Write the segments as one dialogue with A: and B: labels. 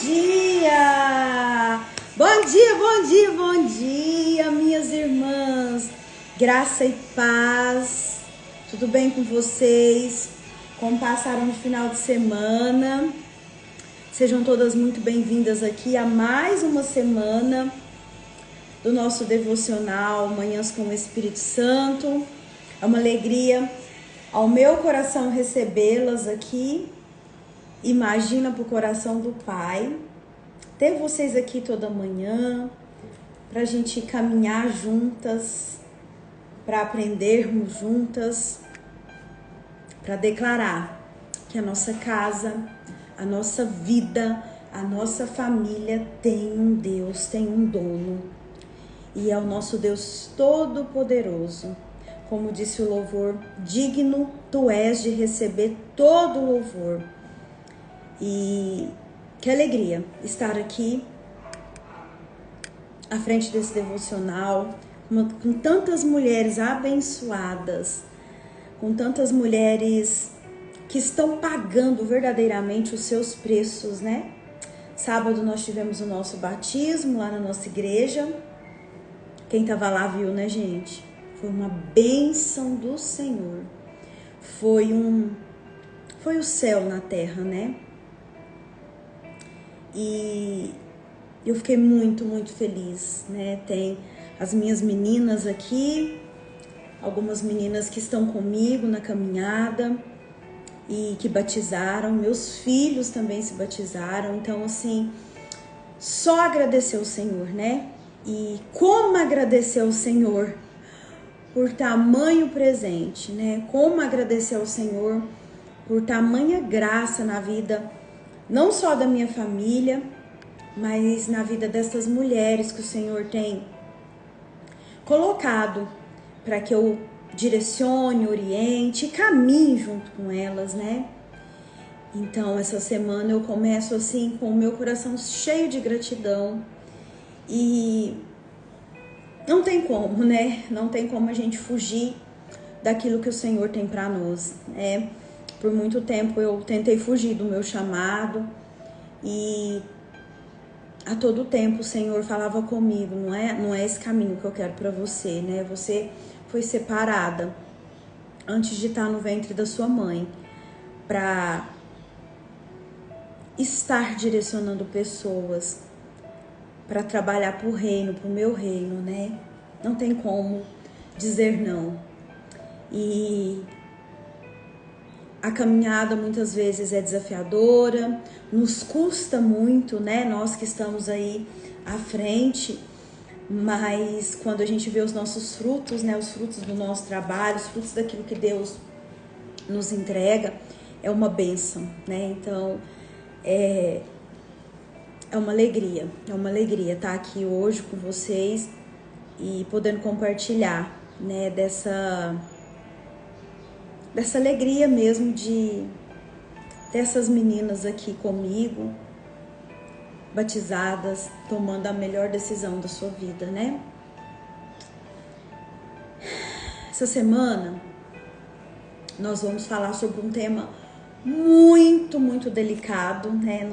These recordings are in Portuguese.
A: dia! Bom dia, bom dia, bom dia, minhas irmãs. Graça e paz. Tudo bem com vocês? Como passaram no final de semana? Sejam todas muito bem-vindas aqui a mais uma semana do nosso devocional Manhãs com o Espírito Santo. É uma alegria ao meu coração recebê-las aqui. Imagina pro coração do Pai ter vocês aqui toda manhã pra gente caminhar juntas, para aprendermos juntas, para declarar que a nossa casa, a nossa vida, a nossa família tem um Deus, tem um dono, e é o nosso Deus Todo-Poderoso. Como disse o louvor, digno tu és de receber todo o louvor. E que alegria estar aqui à frente desse devocional, com tantas mulheres abençoadas, com tantas mulheres que estão pagando verdadeiramente os seus preços, né? Sábado nós tivemos o nosso batismo lá na nossa igreja. Quem tava lá viu, né, gente? Foi uma bênção do Senhor. Foi o céu na terra, né? E eu fiquei muito, muito feliz, né? Tem as minhas meninas aqui, algumas meninas que estão comigo na caminhada e que batizaram, meus filhos também se batizaram. Então, assim, só agradecer ao Senhor, né? E como agradecer ao Senhor por tamanho presente, né? Como agradecer ao Senhor por tamanha graça na vida, não só da minha família, mas na vida dessas mulheres que o Senhor tem colocado para que eu direcione, oriente e caminhe junto com elas, né? Então, essa semana eu começo assim com o meu coração cheio de gratidão e não tem como, né? Não tem como a gente fugir daquilo que o Senhor tem para nós, né? Por muito tempo eu tentei fugir do meu chamado e a todo tempo o Senhor falava comigo, não é esse caminho que eu quero para você, né? Você foi separada antes de estar no ventre da sua mãe para estar direcionando pessoas, para trabalhar pro reino, pro meu reino, né? Não tem como dizer não. E a caminhada muitas vezes é desafiadora, nos custa muito, né? Nós que estamos aí à frente, mas quando a gente vê os nossos frutos, né? Os frutos do nosso trabalho, os frutos daquilo que Deus nos entrega, é uma bênção, né? Então, é uma alegria estar aqui hoje com vocês e podendo compartilhar, né? Dessa alegria mesmo dessas meninas aqui comigo, batizadas, tomando a melhor decisão da sua vida, né? Essa semana nós vamos falar sobre um tema muito, muito delicado, né?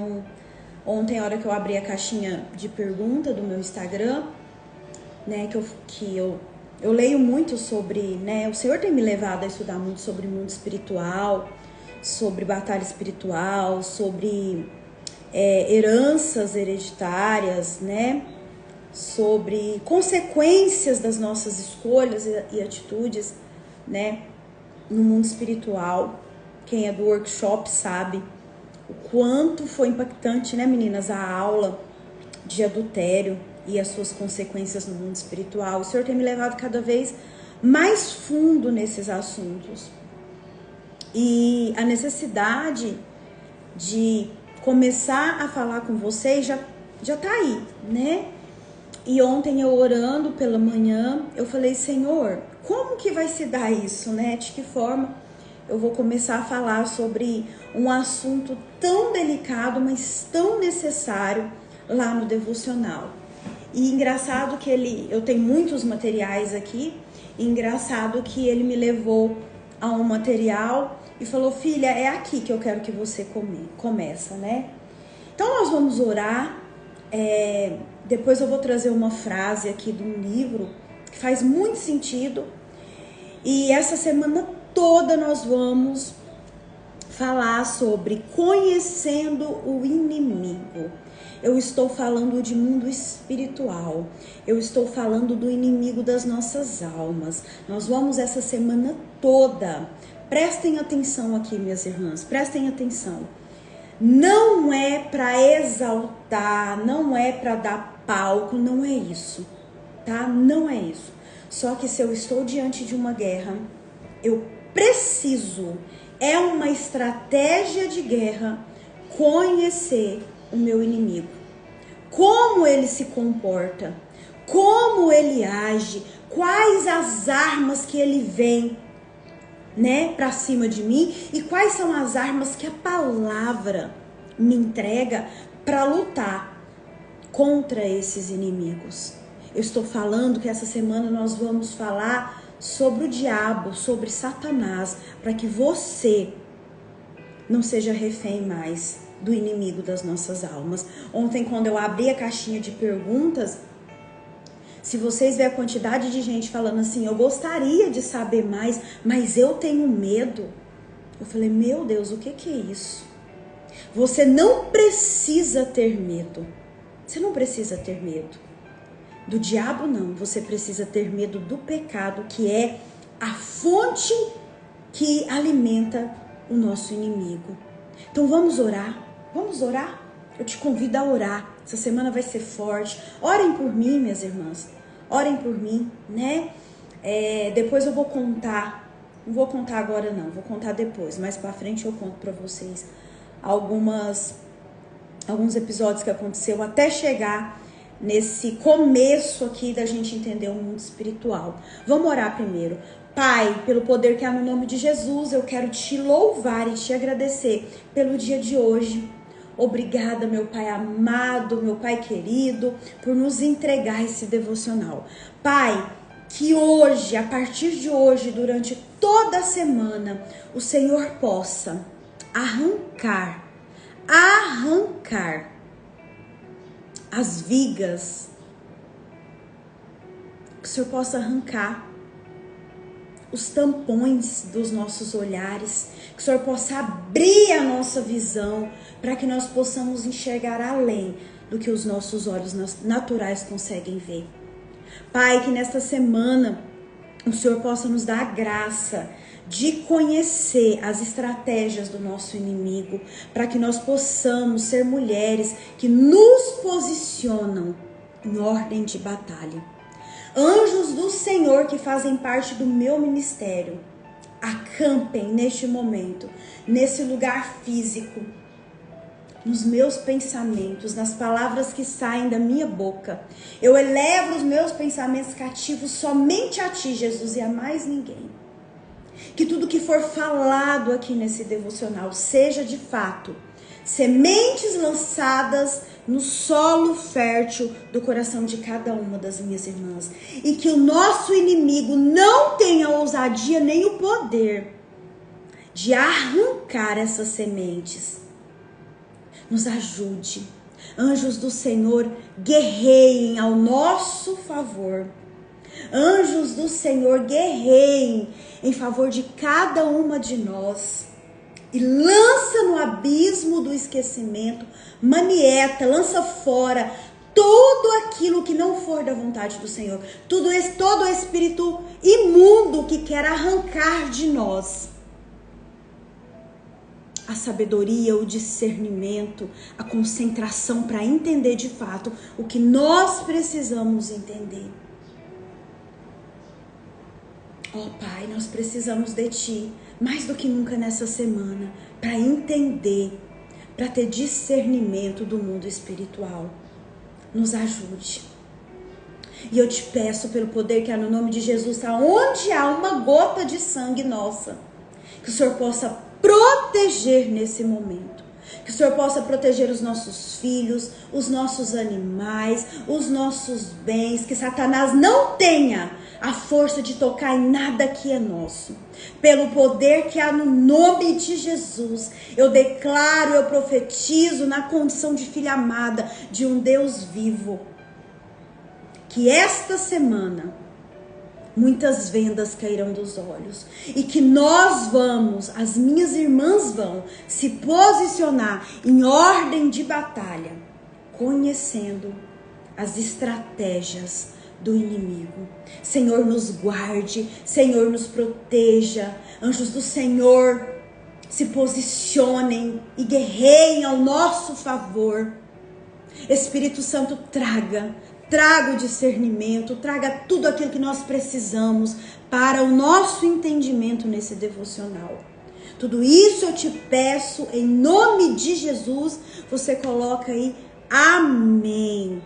A: Ontem, a hora que eu abri a caixinha de pergunta do meu Instagram, né? Que eu leio muito sobre, né? O Senhor tem me levado a estudar muito sobre mundo espiritual, sobre batalha espiritual, sobre heranças hereditárias, né? Sobre consequências das nossas escolhas e atitudes, né? No mundo espiritual. Quem é do workshop sabe o quanto foi impactante, né, meninas? A aula de adultério e as suas consequências no mundo espiritual. O Senhor tem me levado cada vez mais fundo nesses assuntos. E a necessidade de começar a falar com vocês já tá aí, né? E ontem eu orando pela manhã, eu falei, Senhor, como que vai se dar isso, né? De que forma eu vou começar a falar sobre um assunto tão delicado, mas tão necessário lá no devocional. E engraçado que eu tenho muitos materiais aqui, e engraçado que ele me levou a um material e falou, filha, é aqui que eu quero que você começa, né? Então nós vamos orar, depois eu vou trazer uma frase aqui de um livro que faz muito sentido. E essa semana toda nós vamos falar sobre conhecendo o inimigo. Eu estou falando de mundo espiritual. Eu estou falando do inimigo das nossas almas. Nós vamos essa semana toda. Prestem atenção aqui, minhas irmãs. Prestem atenção. Não é para exaltar, não é para dar palco, não é isso, tá? Não é isso. Só que se eu estou diante de uma guerra, eu preciso, é uma estratégia de guerra, conhecer o meu inimigo. Como ele se comporta, como ele age, quais as armas que ele vem, né, para cima de mim, e quais são as armas que a palavra me entrega para lutar contra esses inimigos. Eu estou falando que essa semana nós vamos falar sobre o diabo, sobre Satanás, para que você não seja refém mais do inimigo das nossas almas. Ontem, quando eu abri a caixinha de perguntas, se vocês verem a quantidade de gente falando assim, eu gostaria de saber mais, mas eu tenho medo. Eu falei, meu Deus, o que é isso? Você não precisa ter medo. Você não precisa ter medo. Do diabo não, você precisa ter medo do pecado, que é a fonte que alimenta o nosso inimigo. Então vamos orar, vamos orar? Eu te convido a orar, essa semana vai ser forte. Orem por mim, minhas irmãs, orem por mim, né? Depois eu vou contar, não vou contar agora não, vou contar depois, mais pra frente eu conto pra vocês alguns episódios que aconteceu até chegar nesse começo aqui da gente entender o mundo espiritual. Vamos orar primeiro. Pai, pelo poder que há no nome de Jesus, eu quero te louvar e te agradecer pelo dia de hoje. Obrigada, meu Pai amado, meu Pai querido, por nos entregar esse devocional. Pai, que hoje, a partir de hoje, durante toda a semana, o Senhor possa arrancar as vigas, que o Senhor possa arrancar os tampões dos nossos olhares, que o Senhor possa abrir a nossa visão para que nós possamos enxergar além do que os nossos olhos naturais conseguem ver. Pai, que nesta semana o Senhor possa nos dar a graça de conhecer as estratégias do nosso inimigo, para que nós possamos ser mulheres que nos posicionam em ordem de batalha. Anjos do Senhor que fazem parte do meu ministério, acampem neste momento, nesse lugar físico, nos meus pensamentos, nas palavras que saem da minha boca. Eu elevo os meus pensamentos cativos somente a Ti, Jesus, e a mais ninguém. Que tudo que for falado aqui nesse devocional seja de fato sementes lançadas no solo fértil do coração de cada uma das minhas irmãs. E que o nosso inimigo não tenha ousadia nem o poder de arrancar essas sementes. Nos ajude. Anjos do Senhor, guerreiem ao nosso favor. Anjos do Senhor, guerreiem em favor de cada uma de nós. E lança no abismo do esquecimento, manieta, lança fora tudo aquilo que não for da vontade do Senhor. Todo espírito imundo que quer arrancar de nós a sabedoria, o discernimento, a concentração para entender de fato o que nós precisamos entender. Oh Pai, nós precisamos de Ti mais do que nunca nessa semana para entender, para ter discernimento do mundo espiritual. Nos ajude. E eu te peço pelo poder que há no nome de Jesus, aonde há uma gota de sangue nossa, que o Senhor possa proteger nesse momento. Que o Senhor possa proteger os nossos filhos, os nossos animais, os nossos bens. Que Satanás não tenha a força de tocar em nada que é nosso. Pelo poder que há no nome de Jesus, eu declaro, eu profetizo na condição de filha amada de um Deus vivo. Que esta semana muitas vendas cairão dos olhos e que nós vamos, as minhas irmãs vão se posicionar em ordem de batalha, conhecendo as estratégias do inimigo. Senhor, nos guarde, Senhor, nos proteja. Anjos do Senhor, se posicionem e guerreiem ao nosso favor. Espírito Santo, traga o discernimento, traga tudo aquilo que nós precisamos para o nosso entendimento nesse devocional. Tudo isso eu te peço em nome de Jesus. Você coloca aí, amém.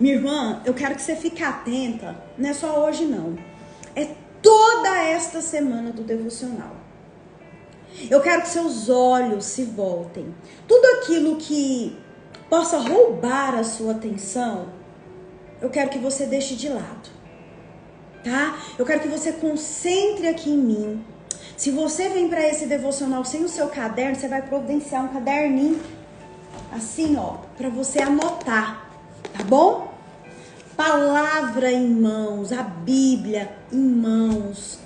A: Minha irmã, eu quero que você fique atenta, não é só hoje não, é toda esta semana do devocional. Eu quero que seus olhos se voltem, tudo aquilo que possa roubar a sua atenção, eu quero que você deixe de lado, tá? Eu quero que você concentre aqui em mim. Se você vem para esse devocional sem o seu caderno, você vai providenciar um caderninho, assim, ó, para você anotar, tá bom? Palavra em mãos, a Bíblia em mãos.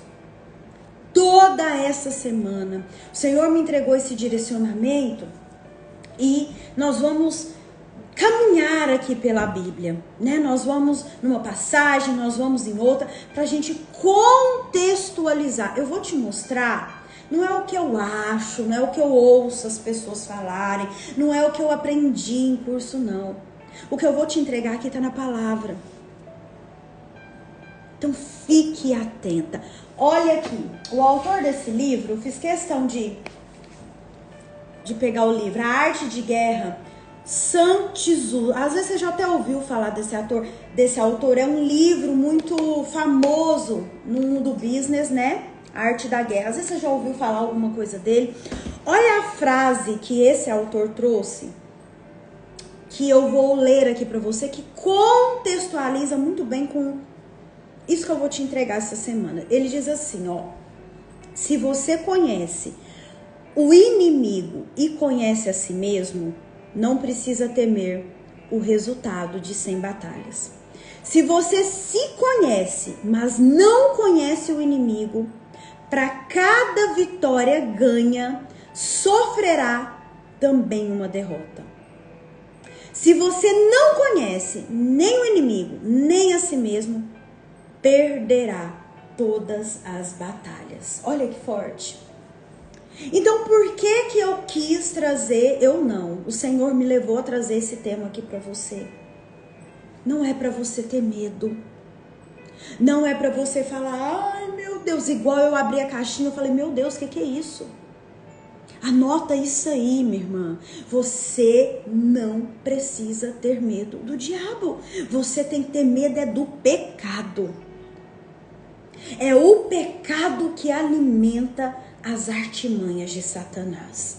A: Toda essa semana, o Senhor me entregou esse direcionamento e nós vamos caminhar aqui pela Bíblia, né? Nós vamos numa passagem, nós vamos em outra, pra gente contextualizar. Eu vou te mostrar, não é o que eu acho, não é o que eu ouço as pessoas falarem, não é o que eu aprendi em curso, não. O que eu vou te entregar aqui tá na palavra. Então fique atenta. Olha aqui, o autor desse livro, eu fiz questão de pegar o livro, A Arte de Guerra, Sun Tzu. Às vezes você já até ouviu falar desse autor. É um livro muito famoso no mundo business, né? A Arte da Guerra. Às vezes você já ouviu falar alguma coisa dele. Olha a frase que esse autor trouxe, que eu vou ler aqui para você, que contextualiza muito bem com isso que eu vou te entregar essa semana. Ele diz assim, ó: se você conhece o inimigo e conhece a si mesmo, não precisa temer o resultado de 100 batalhas. Se você se conhece, mas não conhece o inimigo, para cada vitória ganha, sofrerá também uma derrota. Se você não conhece nem o inimigo, nem a si mesmo, perderá todas as batalhas. Olha que forte. Então, por que eu quis trazer? Eu não. O Senhor me levou a trazer esse tema aqui para você. Não é para você ter medo. Não é para você falar, ai meu Deus, igual eu abri a caixinha, eu falei, meu Deus, o que é isso? Anota isso aí, minha irmã. Você não precisa ter medo do diabo. Você tem que ter medo é do pecado. É o pecado que alimenta as artimanhas de Satanás.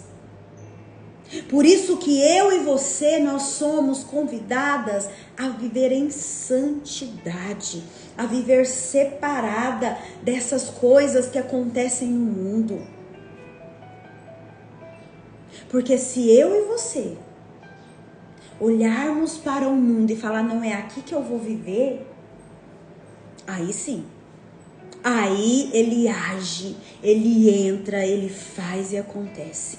A: Por isso que eu e você, nós somos convidadas a viver em santidade, a viver separada dessas coisas que acontecem no mundo. Porque se eu e você olharmos para o mundo e falar, não é aqui que eu vou viver, aí sim. Aí ele age, ele entra, ele faz e acontece.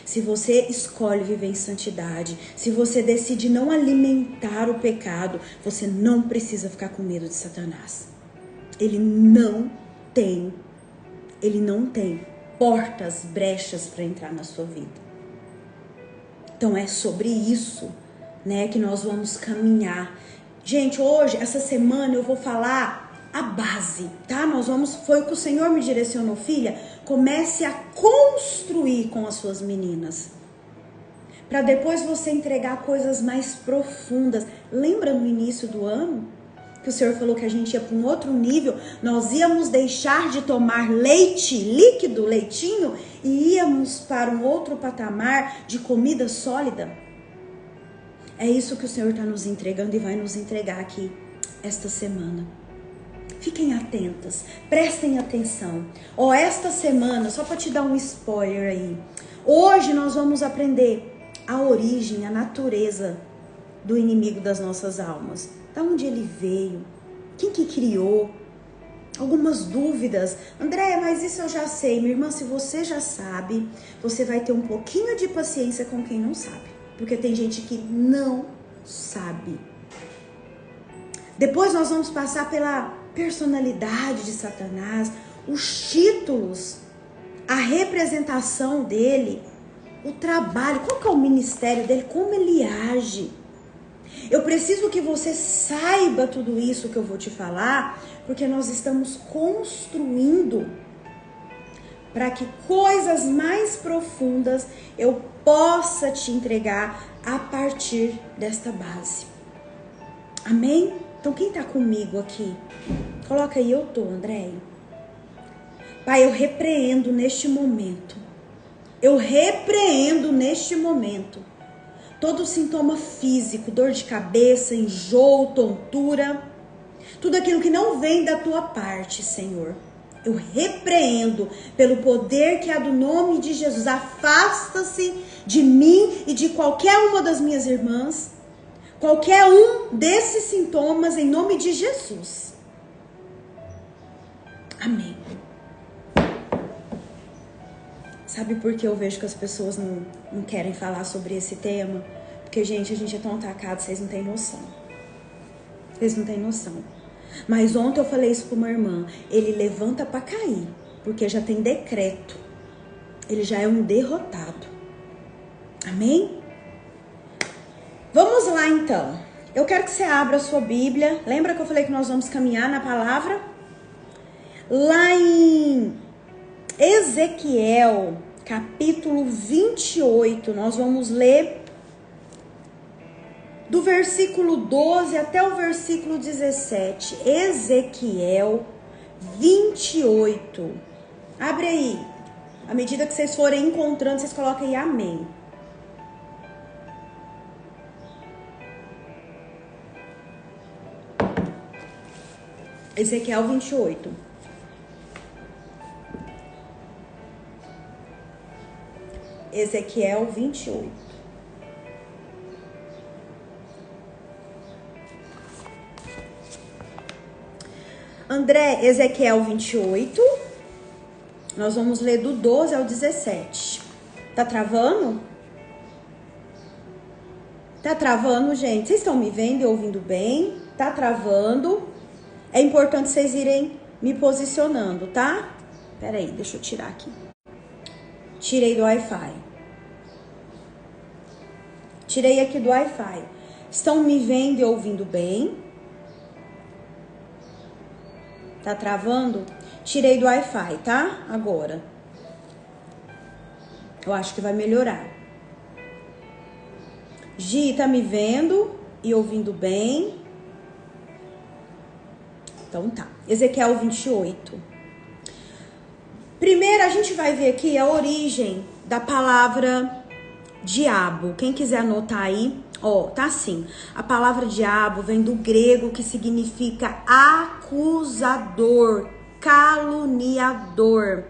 A: Se você escolhe viver em santidade, se você decide não alimentar o pecado, você não precisa ficar com medo de Satanás. Ele não tem portas, brechas para entrar na sua vida. Então é sobre isso, né, que nós vamos caminhar. Gente, hoje, essa semana eu vou falar a base, tá? Foi o que o Senhor me direcionou, filha. Comece a construir com as suas meninas, para depois você entregar coisas mais profundas. Lembra no início do ano que que o Senhor falou que a gente ia para um outro nível, nós íamos deixar de tomar leite líquido, leitinho, e íamos para um outro patamar de comida sólida. É isso que o Senhor está nos entregando e vai nos entregar aqui esta semana. Fiquem atentas, prestem atenção. Esta semana, só para te dar um spoiler aí, hoje nós vamos aprender a origem, a natureza do inimigo das nossas almas. Da onde ele veio? Quem que criou? Algumas dúvidas. André, mas isso eu já sei. Minha irmã, se você já sabe, você vai ter um pouquinho de paciência com quem não sabe. Porque tem gente que não sabe. Depois nós vamos passar pela personalidade de Satanás, os títulos, a representação dele, o trabalho, qual que é o ministério dele, como ele age. Eu preciso que você saiba tudo isso que eu vou te falar, porque nós estamos construindo para que coisas mais profundas eu possa te entregar a partir desta base. Amém? Então quem está comigo aqui? Coloca aí, eu tô, Andréia. Pai, eu repreendo neste momento. Todo sintoma físico, dor de cabeça, enjoo, tontura, tudo aquilo que não vem da tua parte, Senhor. Eu repreendo pelo poder que há do nome de Jesus. Afasta-se de mim e de qualquer uma das minhas irmãs, qualquer um desses sintomas, em nome de Jesus. Amém. Sabe por que eu vejo que as pessoas não querem falar sobre esse tema? Porque, gente, a gente é tão atacado, vocês não têm noção. Vocês não têm noção. Mas ontem eu falei isso para uma irmã. Ele levanta para cair, porque já tem decreto. Ele já é um derrotado. Amém? Vamos lá, então. Eu quero que você abra a sua Bíblia. Lembra que eu falei que nós vamos caminhar na palavra? Lá em Ezequiel, capítulo 28, nós vamos ler do versículo 12 até o versículo 17. Ezequiel 28. Abre aí. À medida que vocês forem encontrando, vocês colocam aí amém. Ezequiel 28. Ezequiel 28. André, Ezequiel 28. Nós vamos ler do 12 ao 17. Tá travando? Tá travando, gente? Vocês estão me vendo e ouvindo bem? Tá travando? É importante vocês irem me posicionando, tá? Pera aí, deixa eu tirar aqui. Tirei do Wi-Fi. Tirei aqui do Wi-Fi. Estão me vendo e ouvindo bem? Tá travando? Tirei do Wi-Fi, tá? Agora. Eu acho que vai melhorar. Gi, tá me vendo e ouvindo bem? Então tá. Ezequiel 28. Primeiro a gente vai ver aqui a origem da palavra diabo. Quem quiser anotar aí, ó, tá assim. A palavra diabo vem do grego, que significa acusador, caluniador.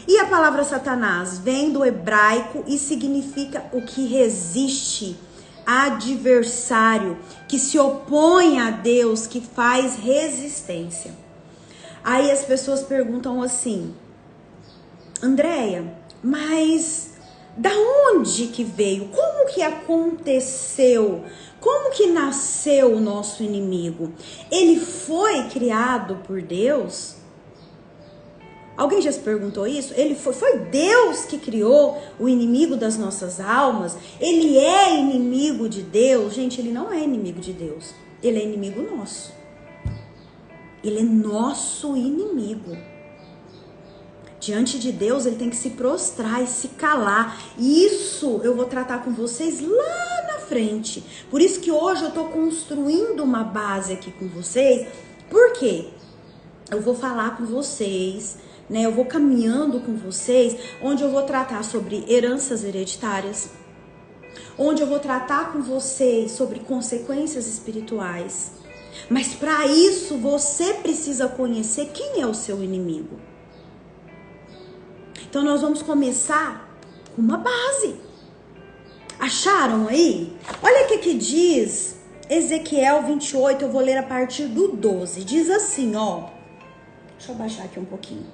A: E a palavra Satanás vem do hebraico e significa o que resiste, adversário, que se opõe a Deus, que faz resistência. Aí as pessoas perguntam assim: Andréia, mas da onde que veio? Como que aconteceu? Como que nasceu o nosso inimigo? Ele foi criado por Deus? Alguém já se perguntou isso? Foi Deus que criou o inimigo das nossas almas? Ele é inimigo de Deus? Gente, ele não é inimigo de Deus. Ele é inimigo nosso. Ele é nosso inimigo. Diante de Deus, ele tem que se prostrar e se calar. Isso eu vou tratar com vocês lá na frente. Por isso que hoje eu tô construindo uma base aqui com vocês. Por quê? Eu vou falar com vocês, né? Eu vou caminhando com vocês, onde eu vou tratar sobre heranças hereditárias, onde eu vou tratar com vocês sobre consequências espirituais. Mas para isso você precisa conhecer quem é o seu inimigo. Então nós vamos começar com uma base. Acharam aí? Olha o que diz Ezequiel 28, eu vou ler a partir do 12. Diz assim, ó. Deixa eu baixar aqui um pouquinho.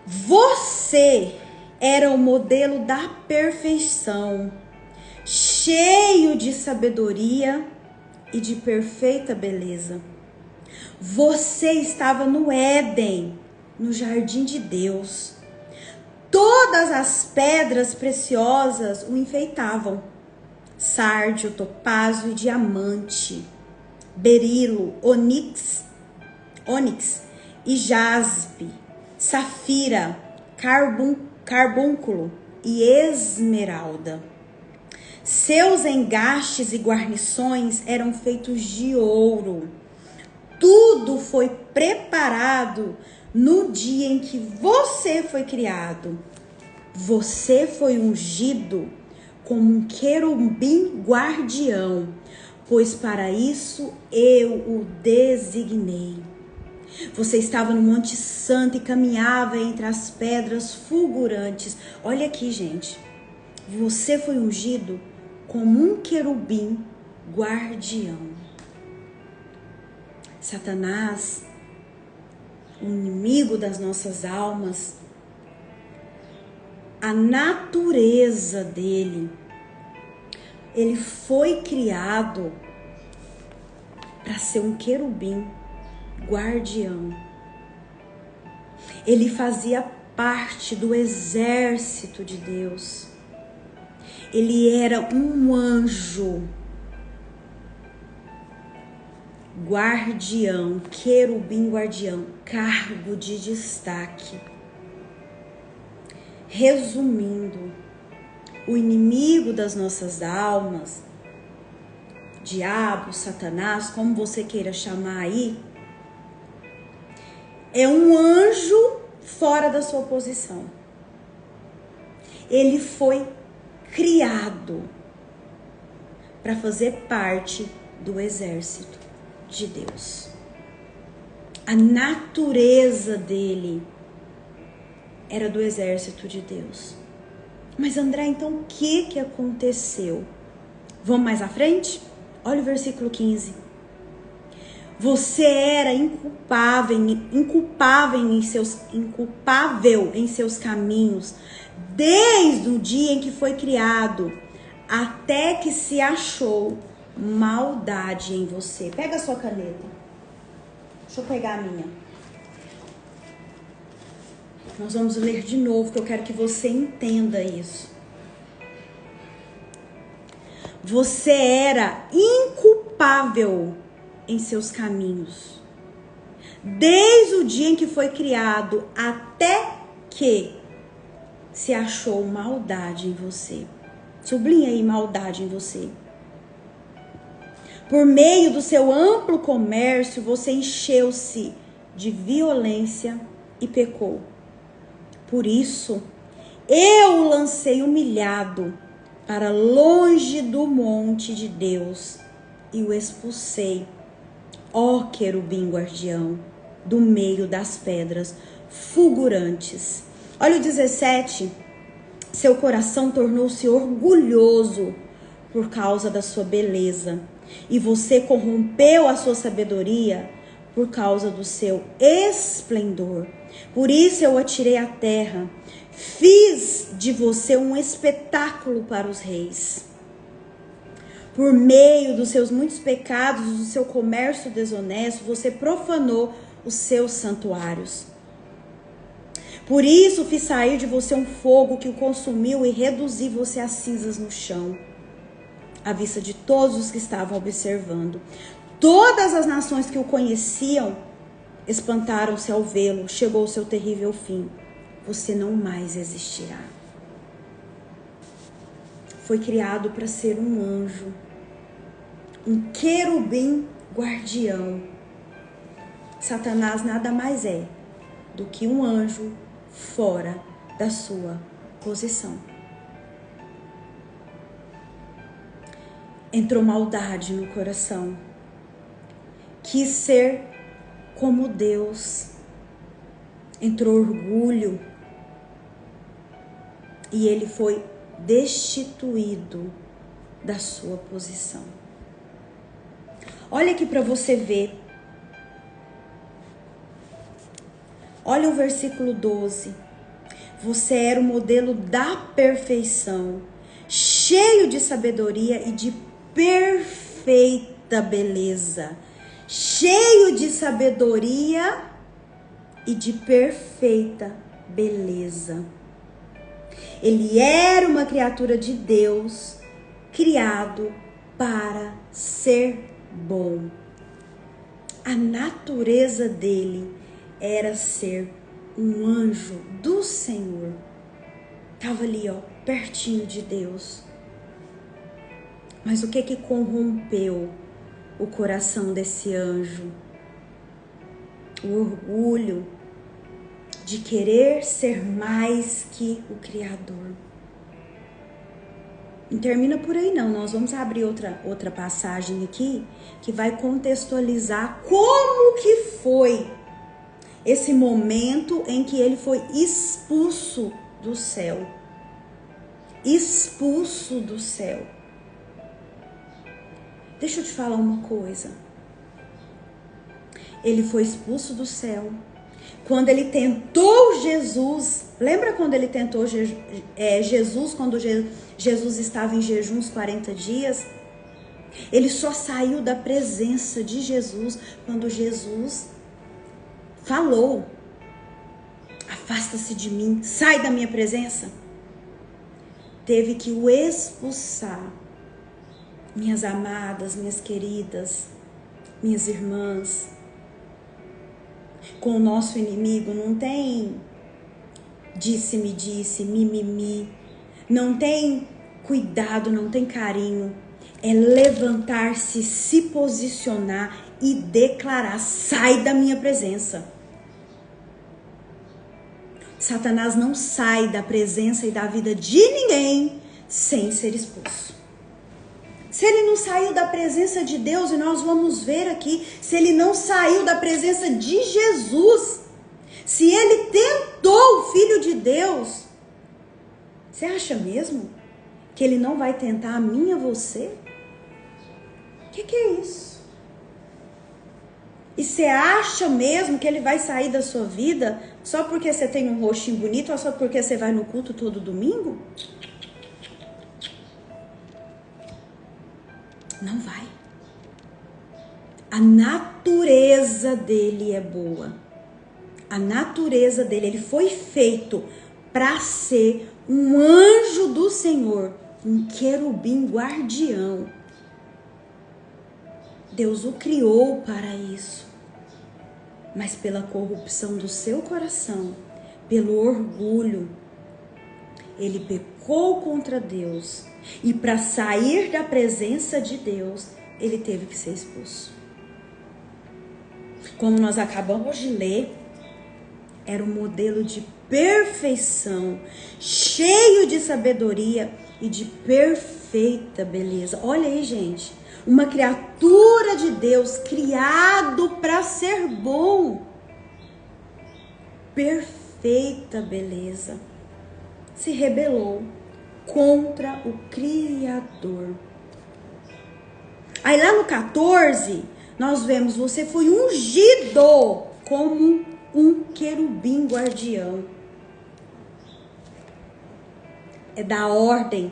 A: Você era o modelo da perfeição, cheio de sabedoria e de perfeita beleza. Você estava no Éden, no jardim de Deus. Todas as pedras preciosas o enfeitavam: sárdio, topázio e diamante, berilo, ônix e jaspe, safira, carbúnculo e esmeralda. Seus engastes e guarnições eram feitos de ouro. Tudo foi preparado no dia em que você foi criado. Você foi ungido como um querubim guardião, pois para isso eu o designei. Você estava no Monte Santo e caminhava entre as pedras fulgurantes. Olha aqui, gente. Você foi ungido como um querubim guardião. Satanás, o inimigo das nossas almas, a natureza dele, ele foi criado para ser um querubim guardião. Ele fazia parte do exército de Deus. Ele era um anjo guardião, querubim guardião, cargo de destaque. Resumindo, o inimigo das nossas almas, diabo, Satanás, como você queira chamar aí, é um anjo fora da sua posição. Ele foi criado para fazer parte do exército de Deus. A natureza dele era do exército de Deus. Mas André, então o que aconteceu? Vamos mais à frente? Olha o versículo 15. Você era inculpável em seus caminhos, desde o dia em que foi criado, até que se achou maldade em você. Pega a sua caneta. Deixa eu pegar a minha. Nós vamos ler de novo, que eu quero que você entenda isso. Você era inculpável em seus caminhos, desde o dia em que foi criado, até que se achou maldade em você. Sublinha aí, maldade em você. Por meio do seu amplo comércio, você encheu-se de violência e pecou. Por isso, eu o lancei humilhado para longe do monte de Deus e o expulsei, ó querubim guardião, do meio das pedras fulgurantes. Olha o 17. Seu coração tornou-se orgulhoso por causa da sua beleza, e você corrompeu a sua sabedoria por causa do seu esplendor. Por isso eu o atirei à terra, fiz de você um espetáculo para os reis. Por meio dos seus muitos pecados, do seu comércio desonesto, você profanou os seus santuários. Por isso fiz sair de você um fogo que o consumiu e reduzi você a cinzas no chão, à vista de todos os que estavam observando. Todas as nações que o conheciam espantaram-se ao vê-lo. Chegou o seu terrível fim. Você não mais existirá. foi criado para ser um anjo, um querubim guardião. Satanás nada mais é do que um anjo fora da sua posição. Entrou maldade no coração. Quis ser como Deus. Entrou orgulho. E ele foi destituído da sua posição. Olha aqui para você ver. Olha o versículo 12. Você era o modelo da perfeição, cheio de sabedoria e de perfeita beleza. Cheio de sabedoria e de perfeita beleza. Ele era uma criatura de Deus, criado para ser bom. A natureza dele era ser um anjo do Senhor. Estava ali, ó, pertinho de Deus. Mas o que corrompeu o coração desse anjo? O orgulho de querer ser mais que o Criador. Não termina por aí não, nós vamos abrir outra passagem aqui que vai contextualizar como que foi esse momento em que ele foi expulso do céu. Expulso do céu. Deixa eu te falar uma coisa. Ele foi expulso do céu. Quando ele tentou Jesus, lembra quando ele tentou Jesus, quando Jesus estava em jejum uns 40 dias? Ele só saiu da presença de Jesus quando Jesus falou: afasta-se de mim, sai da minha presença. Teve que o expulsar. Minhas amadas, minhas queridas, minhas irmãs, com o nosso inimigo não tem disse-me, mimimi, não tem cuidado, não tem carinho. É levantar-se, se posicionar e declarar: sai da minha presença. Satanás não sai da presença e da vida de ninguém sem ser expulso. Se ele não saiu da presença de Deus, e nós vamos ver aqui, se ele não saiu da presença de Jesus, se ele tentou o Filho de Deus, você acha mesmo que ele não vai tentar a mim e a você? O que é isso? E você acha mesmo que ele vai sair da sua vida só porque você tem um rostinho bonito ou só porque você vai no culto todo domingo? Não vai. A natureza dele é boa. A natureza dele, ele foi feito para ser um anjo do Senhor, um querubim guardião. Deus o criou para isso. Mas pela corrupção do seu coração, pelo orgulho, ele pecou contra Deus. E para sair da presença de Deus, ele teve que ser expulso. Como nós acabamos de ler, era um modelo de perfeição, cheio de sabedoria e de perfeita beleza. Olha aí, gente, uma criatura de Deus, criado para ser bom. Perfeita beleza. Se rebelou contra o Criador. Aí lá no 14, nós vemos: você foi ungido como um querubim guardião. É da ordem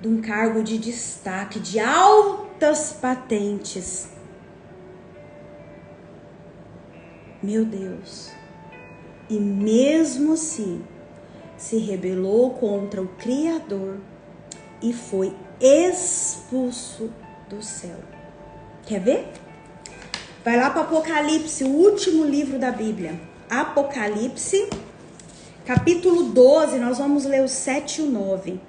A: de um cargo de destaque, de altas patentes. Meu Deus. E mesmo assim, se rebelou contra o Criador e foi expulso do céu. Quer ver? Vai lá para Apocalipse, o último livro da Bíblia. Apocalipse, capítulo 12, nós vamos ler o 7 e o 9.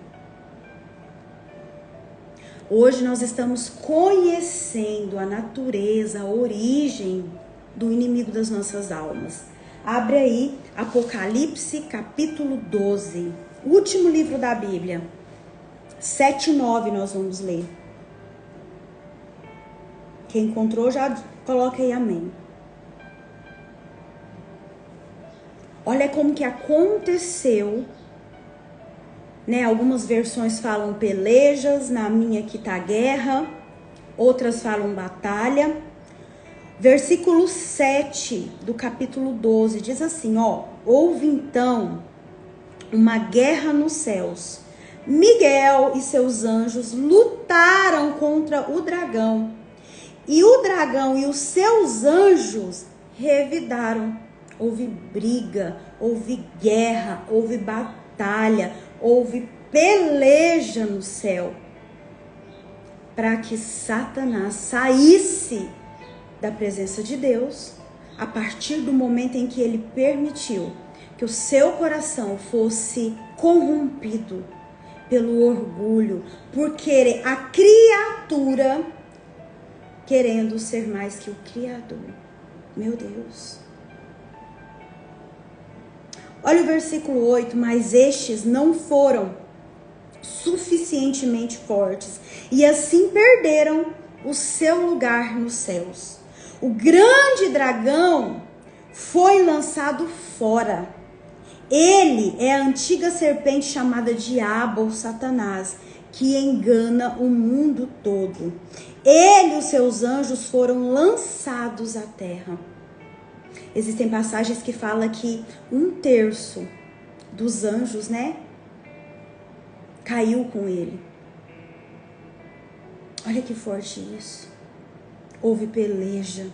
A: Hoje nós estamos conhecendo a natureza, a origem do inimigo das nossas almas. Abre aí Apocalipse capítulo 12, último livro da Bíblia. 7 e 9 nós vamos ler. Quem encontrou já coloca aí amém. Olha como que aconteceu, né? Algumas versões falam pelejas, na minha aqui tá guerra, outras falam batalha. Versículo 7 do capítulo 12 diz assim, ó: houve então uma guerra nos céus. Miguel e seus anjos lutaram contra o dragão. E o dragão e os seus anjos revidaram. Houve briga, houve guerra, houve batalha, houve peleja no céu. Para que Satanás saísse da presença de Deus, a partir do momento em que ele permitiu que o seu coração fosse corrompido pelo orgulho, por querer a criatura querendo ser mais que o Criador. Meu Deus. Olha o versículo 8, mas estes não foram suficientemente fortes e assim perderam o seu lugar nos céus. O grande dragão foi lançado fora. Ele é a antiga serpente chamada Diabo ou Satanás, que engana o mundo todo. Ele e os seus anjos foram lançados à terra. Existem passagens que falam que 1/3 dos anjos, né, caiu com ele. Olha que forte isso. Houve peleja,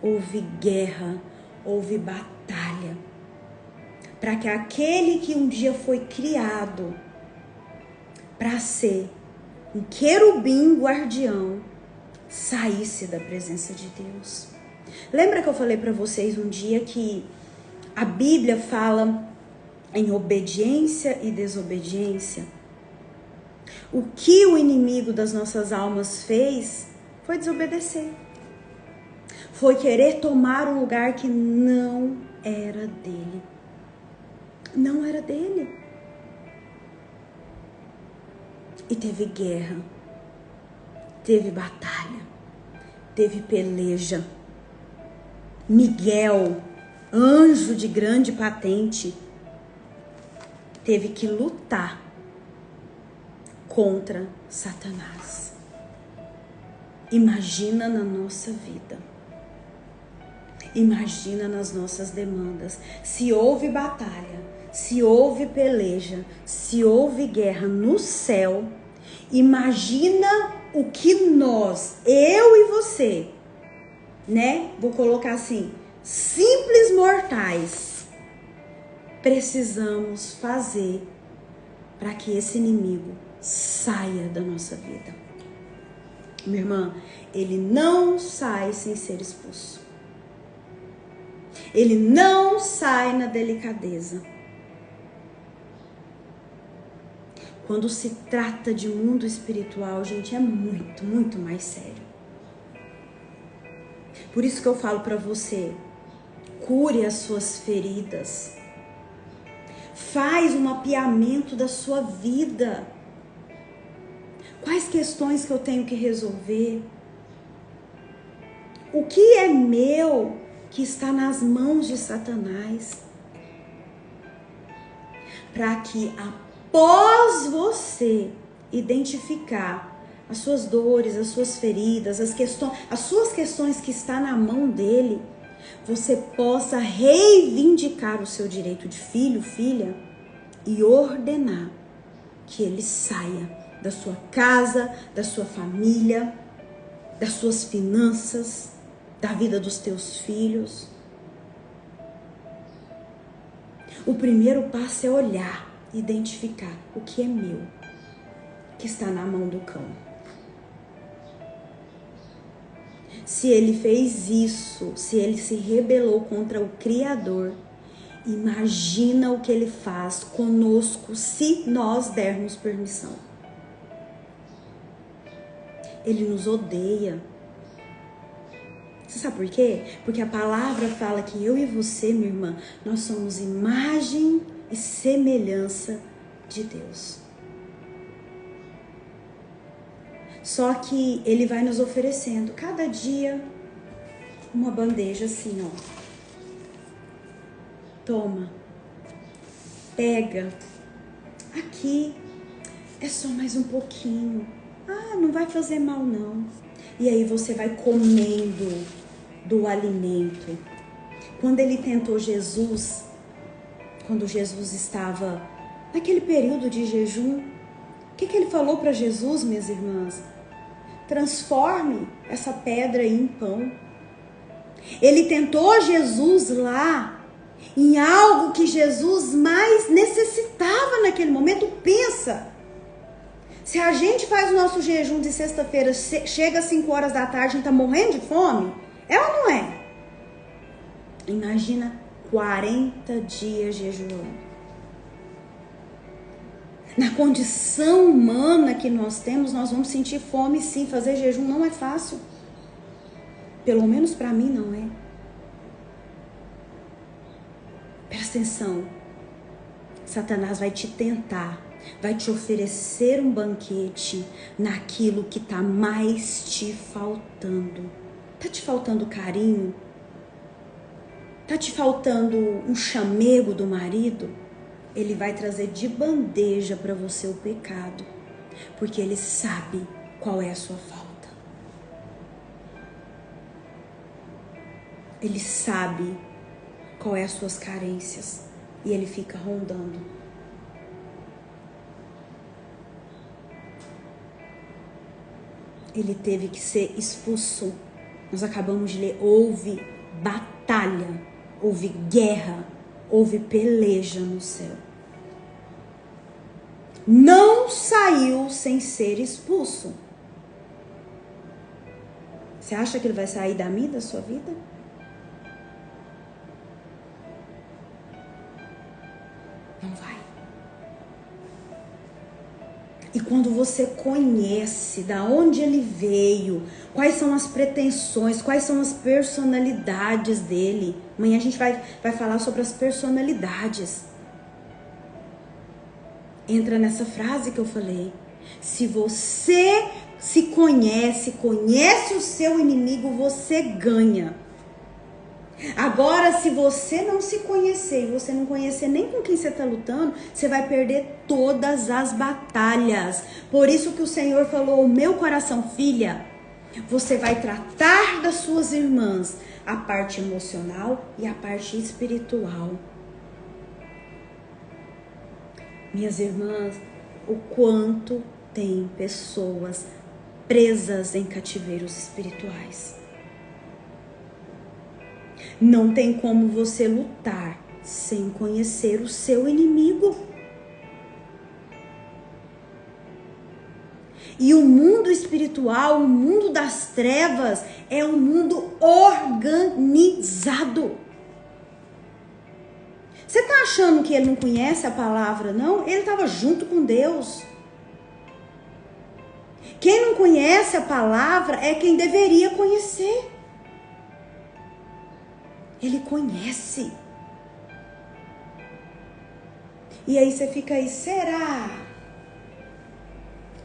A: houve guerra, houve batalha. Para que aquele que um dia foi criado para ser um querubim guardião saísse da presença de Deus. Lembra que eu falei para vocês um dia que a Bíblia fala em obediência e desobediência? O que o inimigo das nossas almas fez foi desobedecer. Foi querer tomar um lugar que não era dele. Não era dele. E teve guerra, teve batalha, teve peleja. Miguel, anjo de grande patente, teve que lutar contra Satanás. Imagina na nossa vida. Imagina nas nossas demandas. Se houve batalha, se houve peleja, se houve guerra no céu, imagina o que nós, eu e você, né? Vou colocar assim, simples mortais, precisamos fazer para que esse inimigo saia da nossa vida. Minha irmã, ele não sai sem ser expulso. Ele não sai na delicadeza. Quando se trata de mundo espiritual, gente, é muito, muito mais sério. Por isso que eu falo para você, cure as suas feridas. Faz um mapeamento da sua vida. Quais questões que eu tenho que resolver? O que é meu que está nas mãos de Satanás? Para que após você identificar as suas dores, as suas feridas, as suas questões que está na mão dele, você possa reivindicar o seu direito de filho, filha, e ordenar que ele saia da sua casa, da sua família, das suas finanças, da vida dos teus filhos. O primeiro passo é olhar, identificar o que é meu, que está na mão do cão. Se ele fez isso, se ele se rebelou contra o Criador, imagina o que ele faz conosco se nós dermos permissão. Ele nos odeia. Você sabe por quê? Porque a palavra fala que eu e você, minha irmã, nós somos imagem e semelhança de Deus. Só que Ele vai nos oferecendo cada dia uma bandeja assim, ó. Toma, pega, aqui é só mais um pouquinho. Ah, não vai fazer mal não. E aí você vai comendo do alimento. Quando ele tentou Jesus, quando Jesus estava naquele período de jejum, o que ele falou para Jesus, minhas irmãs? Transforme essa pedra em pão. Ele tentou Jesus lá em algo que Jesus mais necessitava naquele momento. Pensa, se a gente faz o nosso jejum de sexta-feira, chega às 5 horas da tarde, a gente tá morrendo de fome, é ou não é? Imagina 40 dias jejuando. Na condição humana que nós temos, nós vamos sentir fome sim. Fazer jejum não é fácil. Pelo menos para mim não é. Presta atenção. Satanás vai te tentar, vai te oferecer um banquete naquilo que tá mais te faltando. Tá te faltando carinho? Tá te faltando um chamego do marido? Ele vai trazer de bandeja para você o pecado, porque ele sabe qual é a sua falta. Ele sabe qual é as suas carências e ele fica rondando. Ele teve que ser expulso. Nós acabamos de ler, houve batalha, houve guerra, houve peleja no céu. Não saiu sem ser expulso. Você acha que ele vai sair da minha, da sua vida? Não vai. E quando você conhece da onde ele veio, quais são as pretensões, quais são as personalidades dele. Amanhã a gente vai falar sobre as personalidades. Entra nessa frase que eu falei. Se você se conhece o seu inimigo, você ganha. Agora, se você não se conhecer, e você não conhecer nem com quem você está lutando, você vai perder todas as batalhas. Por isso que o Senhor falou, o meu coração, filha, você vai tratar das suas irmãs, a parte emocional e a parte espiritual. Minhas irmãs, o quanto tem pessoas presas em cativeiros espirituais. Não tem como você lutar sem conhecer o seu inimigo. E o mundo espiritual, o mundo das trevas, é um mundo organizado. Você está achando que ele não conhece a palavra, não? Ele estava junto com Deus. Quem não conhece a palavra é quem deveria conhecer. Ele conhece. E aí você fica aí, será?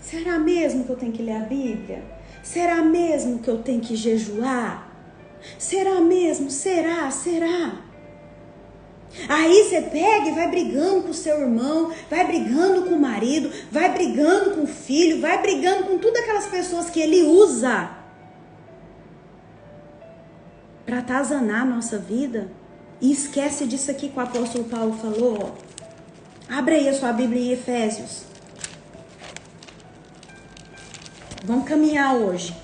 A: Será mesmo que eu tenho que ler a Bíblia? Será mesmo que eu tenho que jejuar? Será mesmo? Será? Aí você pega e vai brigando com o seu irmão, vai brigando com o marido, vai brigando com o filho, vai brigando com todas aquelas pessoas que ele usa para atazanar a nossa vida. E esquece disso aqui que o apóstolo Paulo falou. Ó. Abre aí a sua Bíblia em Efésios. Vamos caminhar hoje.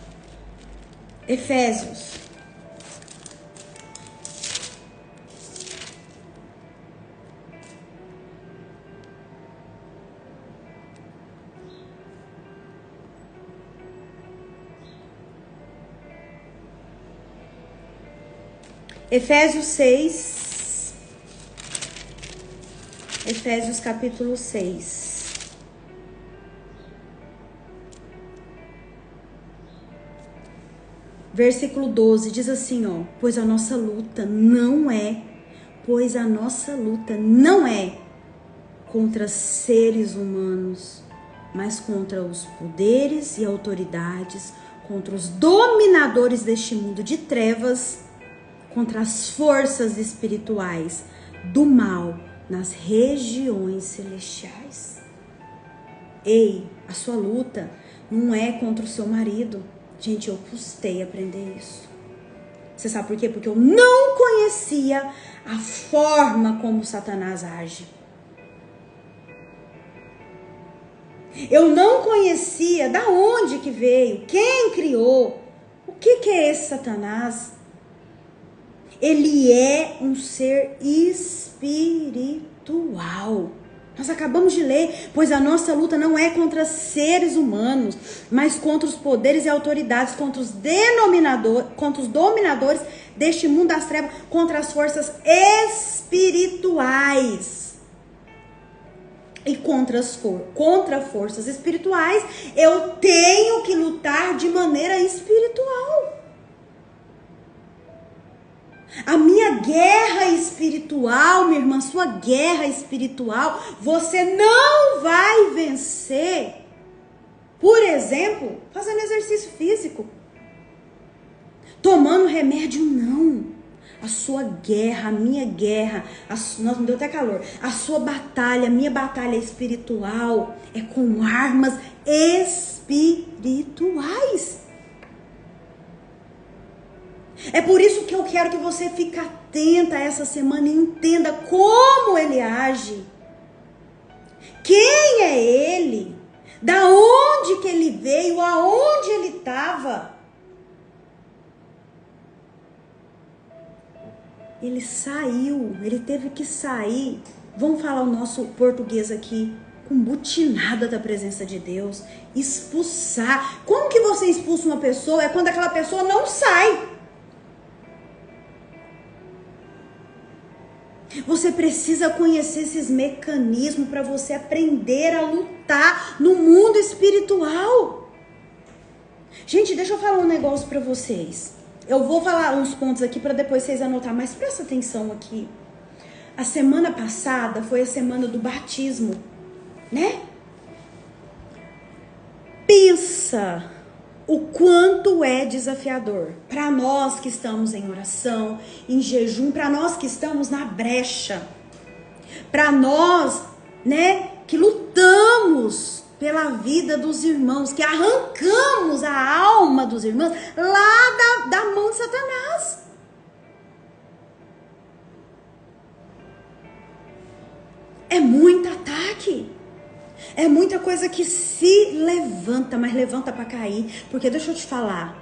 A: Efésios. Efésios 6. Efésios capítulo 6. Versículo 12 diz assim, ó: pois a nossa luta não é contra seres humanos, mas contra os poderes e autoridades, contra os dominadores deste mundo de trevas, contra as forças espirituais do mal nas regiões celestiais. Ei, a sua luta não é contra o seu marido. Gente, eu custei aprender isso. Você sabe por quê? Porque eu não conhecia a forma como Satanás age. Eu não conhecia da onde que veio, quem criou, o que é esse Satanás. Ele é um ser espiritual. Nós acabamos de ler, pois a nossa luta não é contra seres humanos, mas contra os poderes e autoridades, contra os dominadores deste mundo das trevas, contra as forças espirituais. E contra forças espirituais, eu tenho que lutar de maneira espiritual. A minha guerra espiritual, minha irmã, sua guerra espiritual, você não vai vencer, por exemplo, fazendo exercício físico, tomando remédio, não. A sua guerra, a minha guerra, nossa, me deu até calor. A sua batalha, a minha batalha espiritual é com armas espirituais. É por isso que eu quero que você fique atenta essa semana e entenda como ele age. Quem é ele? Da onde que ele veio? Aonde ele estava? Ele saiu, ele teve que sair. Vamos falar o nosso português aqui. Com butinada da presença de Deus. Expulsar. Como que você expulsa uma pessoa? É quando aquela pessoa não sai. Você precisa conhecer esses mecanismos para você aprender a lutar no mundo espiritual. Gente, deixa eu falar um negócio para vocês. Eu vou falar uns pontos aqui para depois vocês anotar, mas presta atenção aqui. A semana passada foi a semana do batismo, né? Pensa o quanto é desafiador para nós que estamos em oração, em jejum, para nós que estamos na brecha, para nós, né, que lutamos pela vida dos irmãos, que arrancamos a alma dos irmãos lá da mão de Satanás. É muito ataque. É muita coisa que se levanta, mas levanta para cair. Porque deixa eu te falar,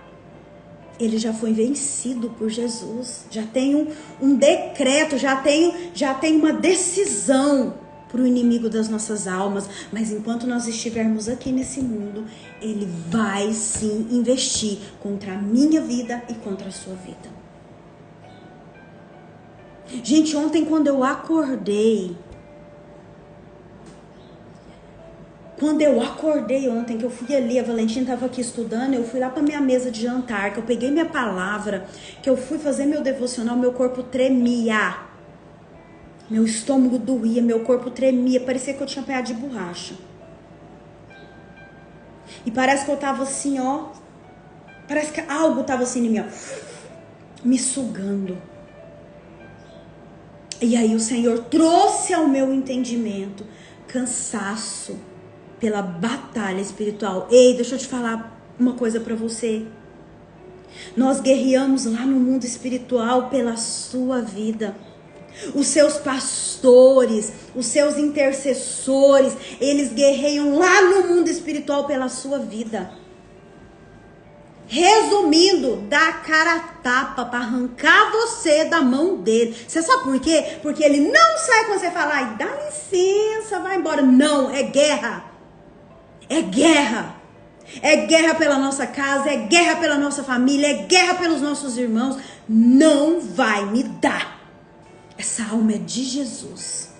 A: ele já foi vencido por Jesus. Já tem um decreto, já tem uma decisão para o inimigo das nossas almas. Mas enquanto nós estivermos aqui nesse mundo, ele vai sim investir contra a minha vida e contra a sua vida. Gente, ontem quando eu acordei ontem, que eu fui ali, a Valentina estava aqui estudando, eu fui lá para minha mesa de jantar, que eu peguei minha palavra, que eu fui fazer meu devocional, meu corpo tremia. Meu estômago doía, meu corpo tremia, parecia que eu tinha apanhado de borracha. E parece que eu tava assim, ó, parece que algo tava assim em mim, ó, me sugando. E aí o Senhor trouxe ao meu entendimento cansaço pela batalha espiritual. Ei, deixa eu te falar uma coisa pra você. Nós guerreamos lá no mundo espiritual pela sua vida. Os seus pastores, os seus intercessores, eles guerreiam lá no mundo espiritual pela sua vida. Resumindo, dá a cara a tapa para arrancar você da mão dele. Você sabe por quê? Porque ele não sai quando você fala, ai, dá licença, vai embora. Não, é guerra. É guerra. É guerra pela nossa casa, é guerra pela nossa família, é guerra pelos nossos irmãos. Não vai me dar. Essa alma é de Jesus.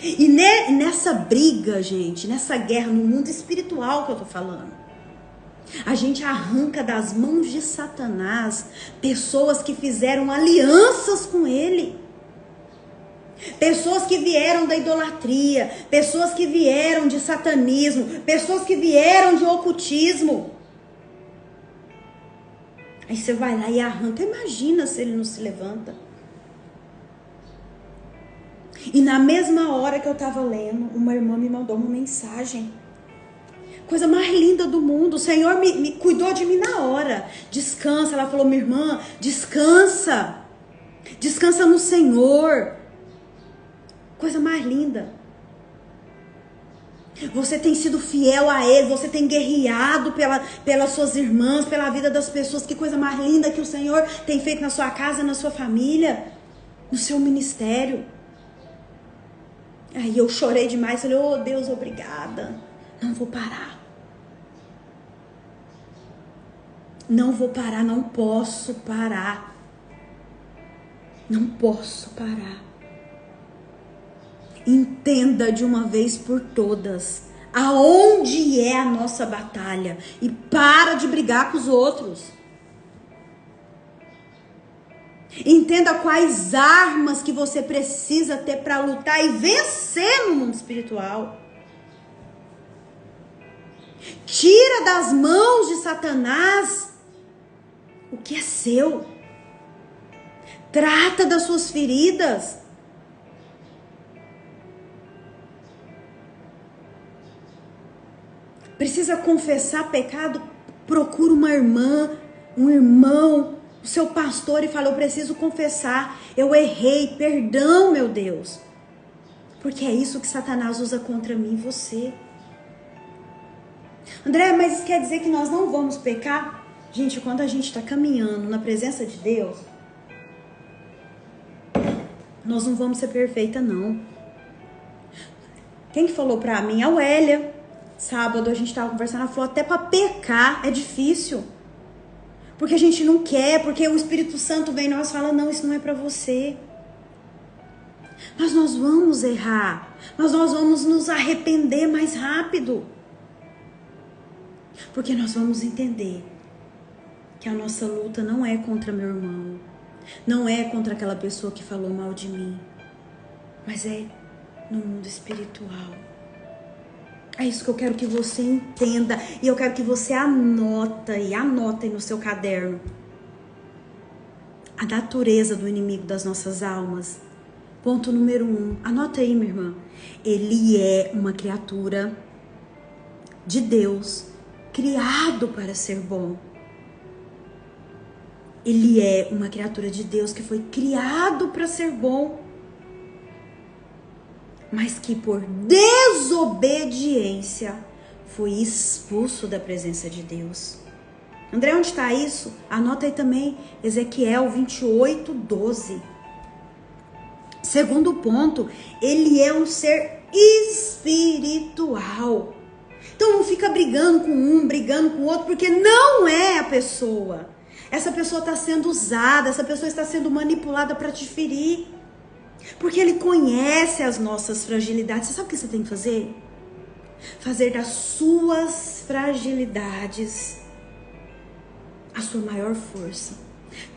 A: E nessa briga, gente, nessa guerra no mundo espiritual que eu tô falando, A gente arranca das mãos de Satanás pessoas que fizeram alianças com ele. Pessoas que vieram da idolatria, pessoas que vieram de satanismo, pessoas que vieram de ocultismo. Aí você vai lá e arranca. Imagina se ele não se levanta. E na mesma hora que eu estava lendo, uma irmã me mandou uma mensagem. Coisa mais linda do mundo. O Senhor me cuidou de mim na hora. Descansa. Ela falou, minha irmã, descansa. Descansa no Senhor. Coisa mais linda. Você tem sido fiel a Ele. Você tem guerreado pelas suas irmãs, pela vida das pessoas. Que coisa mais linda que o Senhor tem feito na sua casa, na sua família, no seu ministério. Aí eu chorei demais. Falei, oh Deus, obrigada. Não vou parar. Não vou parar, não posso parar. Não posso parar. Entenda de uma vez por todas aonde é a nossa batalha e para de brigar com os outros. Entenda quais armas que você precisa ter para lutar e vencer no mundo espiritual. Tira das mãos de Satanás o que é seu. Trata das suas feridas. Precisa confessar pecado? Procura uma irmã, um irmão, o seu pastor e fala, eu preciso confessar, eu errei, perdão, meu Deus. Porque é isso que Satanás usa contra mim e você. André, mas isso quer dizer que nós não vamos pecar? Gente, quando a gente está caminhando na presença de Deus, nós não vamos ser perfeita, não. Quem que falou pra mim? A Wélia. Sábado a gente tava conversando, ela falou, até pra pecar é difícil. Porque a gente não quer, porque o Espírito Santo vem em nós e fala, não, isso não é pra você. Mas nós vamos errar, mas nós vamos nos arrepender mais rápido. Porque nós vamos entender que a nossa luta não é contra meu irmão, não é contra aquela pessoa que falou mal de mim, mas é no mundo espiritual. É isso que eu quero que você entenda e eu quero que você anota aí no seu caderno. A natureza do inimigo das nossas almas. Ponto número 1. Anota aí, minha irmã. Ele é uma criatura de Deus, criado para ser bom. Ele é uma criatura de Deus que foi criado para ser bom, mas que por desobediência foi expulso da presença de Deus. André, onde está isso? Anota aí também, Ezequiel 28:12. Segundo ponto, ele é um ser espiritual. Então não fica brigando com um, brigando com o outro, porque não é a pessoa. Essa pessoa está sendo usada, essa pessoa está sendo manipulada para te ferir. Porque ele conhece as nossas fragilidades. Você sabe o que você tem que fazer? Fazer das suas fragilidades a sua maior força.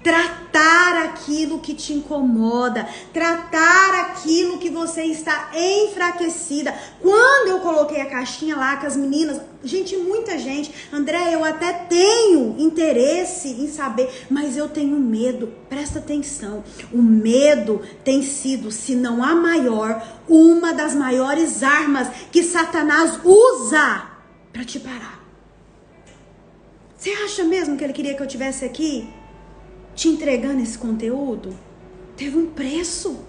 A: Tratar aquilo que te incomoda, tratar aquilo que você está enfraquecida. Quando eu coloquei a caixinha lá com as meninas, gente, muita gente, André, eu até tenho interesse em saber, mas eu tenho medo. Presta atenção, o medo tem sido, se não a maior, uma das maiores armas que Satanás usa para te parar. Você acha mesmo que ele queria que eu estivesse aqui te entregando esse conteúdo? Teve um preço.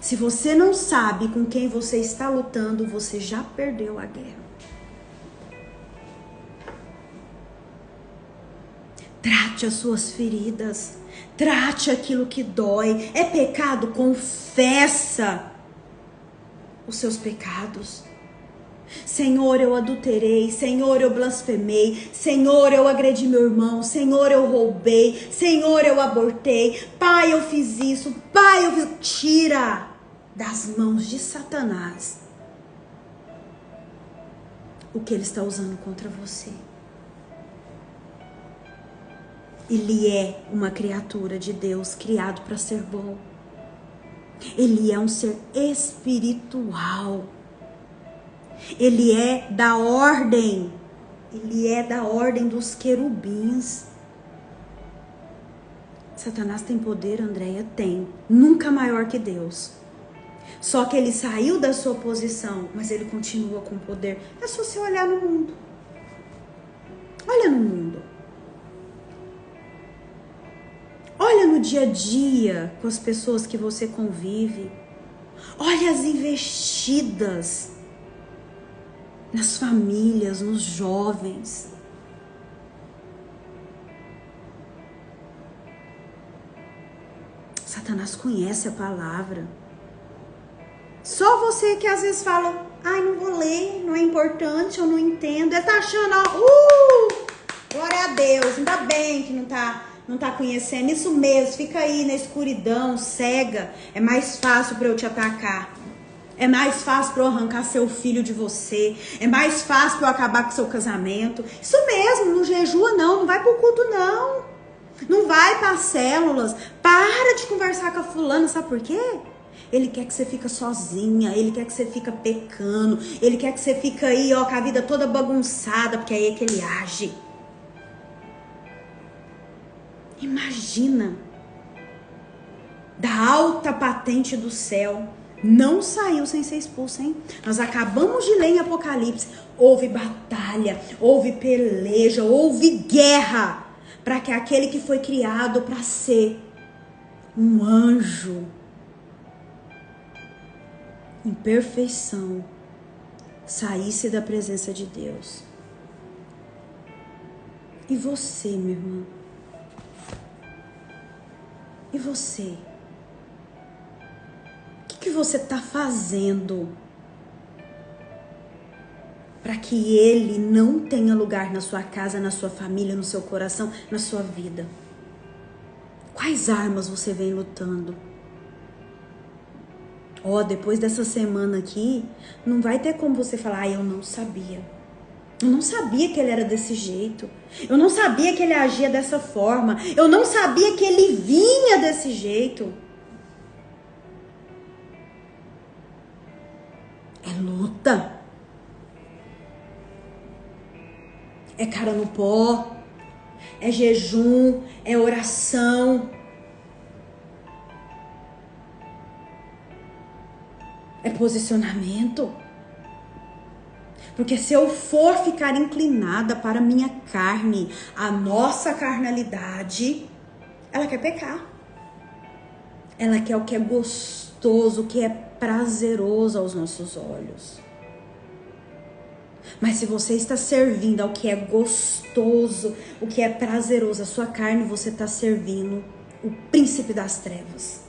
A: Se você não sabe com quem você está lutando, você já perdeu a guerra. Trate as suas feridas. Trate aquilo que dói. É pecado? Confessa os seus pecados. Senhor, eu adulterei, Senhor, eu blasfemei, Senhor, eu agredi meu irmão, Senhor, eu roubei, Senhor, eu abortei, Pai, eu fiz isso, Pai, eu fiz... Tira das mãos de Satanás o que ele está usando contra você. Ele é uma criatura de Deus, criado para ser bom. Ele é um ser espiritual. Ele é da ordem. Ele é da ordem dos querubins. Satanás tem poder, Andréia? Tem. Nunca maior que Deus. Só que ele saiu da sua posição, mas ele continua com poder. É só você olhar no mundo. Olha no mundo. Olha no dia a dia com as pessoas que você convive. Olha as investidas nas famílias, nos jovens. Satanás conhece a palavra. Só você que às vezes fala, ai, não vou ler, não é importante, eu não entendo. Ele tá achando, ó, glória a Deus, ainda bem que não tá conhecendo. Isso mesmo, fica aí na escuridão, cega. É mais fácil para eu te atacar. É mais fácil para eu arrancar seu filho de você. É mais fácil para eu acabar com seu casamento. Isso mesmo, não jejua não vai pro culto não. Não vai para as células. Para de conversar com a fulana, sabe por quê? Ele quer que você fique sozinha, ele quer que você fique pecando, ele quer que você fique aí, ó, com a vida toda bagunçada, porque aí é que ele age. Imagina, da alta patente do céu, não saiu sem ser expulso, hein? Nós acabamos de ler em Apocalipse, houve batalha, houve peleja, houve guerra, para que aquele que foi criado para ser um anjo, em perfeição, saísse da presença de Deus. E você, meu irmão? E você? O que você está fazendo para que ele não tenha lugar na sua casa, na sua família, no seu coração, na sua vida? Quais armas você vem lutando? Ó, depois dessa semana aqui, não vai ter como você falar, eu não sabia. Eu não sabia que ele era desse jeito. Eu não sabia que ele agia dessa forma. Eu não sabia que ele vinha desse jeito. É luta. É cara no pó. É jejum. É oração. É posicionamento. Porque se eu for ficar inclinada para a minha carne, a nossa carnalidade, ela quer pecar. Ela quer o que é gostoso, o que é prazeroso aos nossos olhos. Mas se você está servindo ao que é gostoso, o que é prazeroso, a sua carne, você está servindo o príncipe das trevas.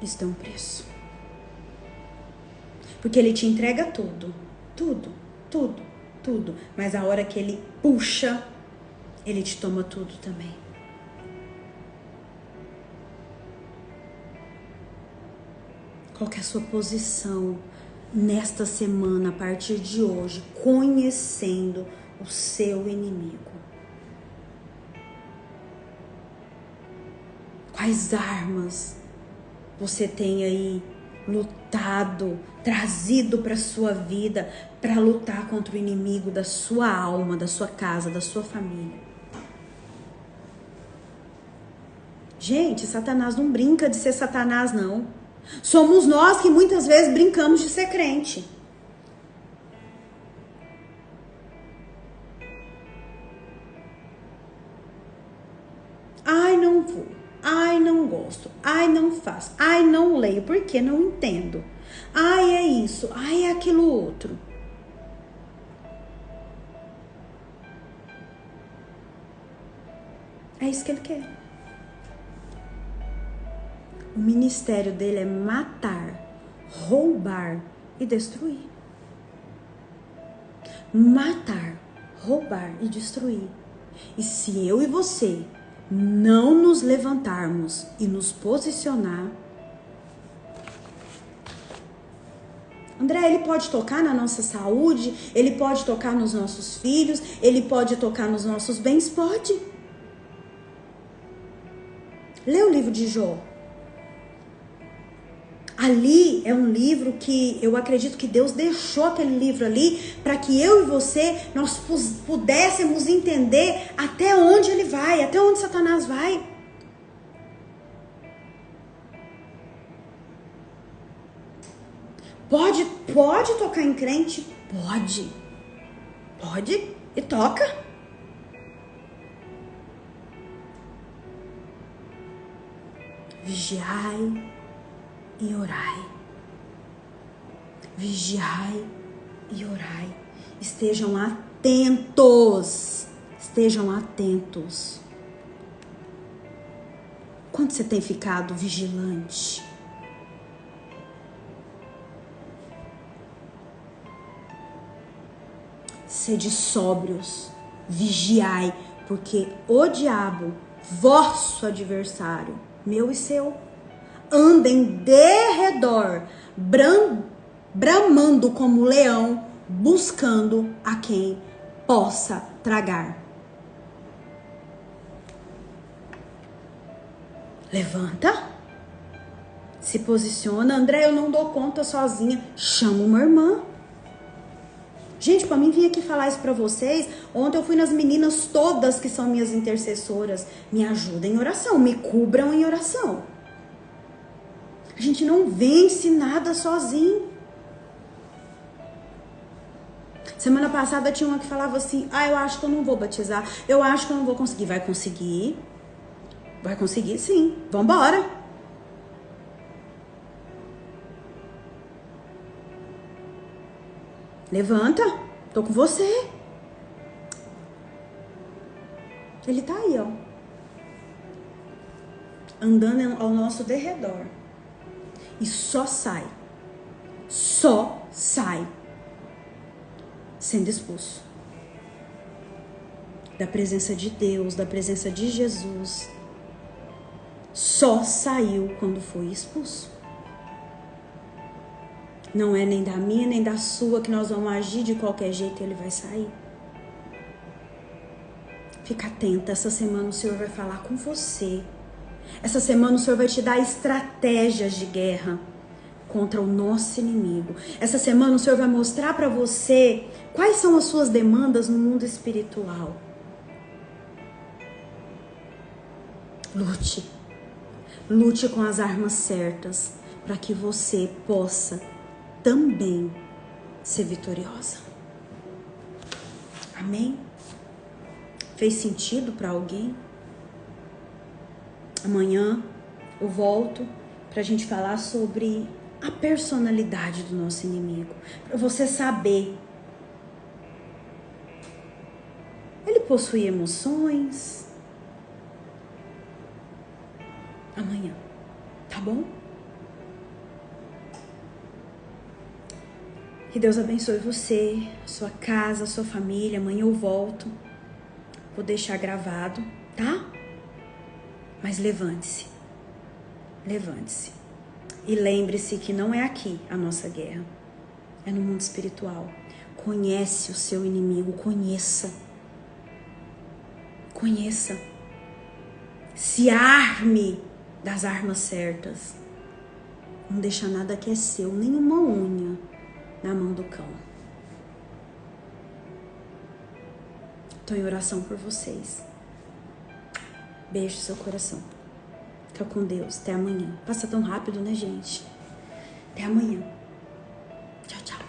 A: Isso tem um preço. Porque ele te entrega tudo. Mas a hora que ele puxa, ele te toma tudo também. Qual que é a sua posição nesta semana, a partir de hoje, conhecendo o seu inimigo? Quais armas você tem aí lutado, trazido para sua vida para lutar contra o inimigo da sua alma, da sua casa, da sua família? Gente, Satanás não brinca de ser Satanás, não. Somos nós que muitas vezes brincamos de ser crente. Ai, não vou. Ai, não gosto. Ai, não faço. Ai, não leio. Por quê? Não entendo. Ai, é isso. Ai, é aquilo outro. É isso que ele quer. O ministério dele é matar, roubar e destruir. Matar, roubar e destruir. E se eu e você não nos levantarmos e nos posicionar, André, ele pode tocar na nossa saúde, ele pode tocar nos nossos filhos, ele pode tocar nos nossos bens? Pode. Lê o livro de Jó. Ali é um livro que eu acredito que Deus deixou aquele livro ali para que eu e você, nós pudéssemos entender até onde ele vai, até onde Satanás vai. Pode tocar em crente? Pode e toca. Vigiai e orai. Vigiai e orai. Estejam atentos. Estejam atentos. Quanto você tem ficado vigilante? Sede sóbrios, vigiai, porque o diabo, vosso adversário, meu e seu, anda em derredor, bramando como leão, buscando a quem possa tragar. Levanta, se posiciona. André, eu não dou conta sozinha. Chama uma irmã. Gente, pra mim vir aqui falar isso pra vocês, ontem eu fui nas meninas todas que são minhas intercessoras. Me ajudem em oração, me cubram em oração. A gente não vence nada sozinho. Semana passada tinha uma que falava assim, eu acho que eu não vou batizar, eu acho que eu não vou conseguir. Vai conseguir? Vai conseguir sim, vambora. Levanta, tô com você. Ele tá aí, ó. Andando ao nosso derredor. E só sai sendo expulso da presença de Deus, da presença de Jesus. Só saiu quando foi expulso. Não é nem da minha, nem da sua que nós vamos agir de qualquer jeito, ele vai sair. Fica atenta, essa semana o Senhor vai falar com você. Essa semana o Senhor vai te dar estratégias de guerra contra o nosso inimigo. Essa semana o Senhor vai mostrar para você quais são as suas demandas no mundo espiritual. Lute com as armas certas para que você possa também ser vitoriosa. Amém? Fez sentido para alguém? Amanhã eu volto pra gente falar sobre a personalidade do nosso inimigo, para você saber. Ele possui emoções. Amanhã, tá bom? Que Deus abençoe você, sua casa, sua família. Amanhã eu volto. Vou deixar gravado, tá? Mas levante-se. Levante-se. E lembre-se que não é aqui a nossa guerra. É no mundo espiritual. Conhece o seu inimigo, conheça. Conheça. Se arme das armas certas. Não deixa nada que é seu, nem uma unha na mão do cão. Estou em oração por vocês. Beijo no seu coração. Fica com Deus. Até amanhã. Passa tão rápido, né, gente? Até amanhã. Tchau, tchau.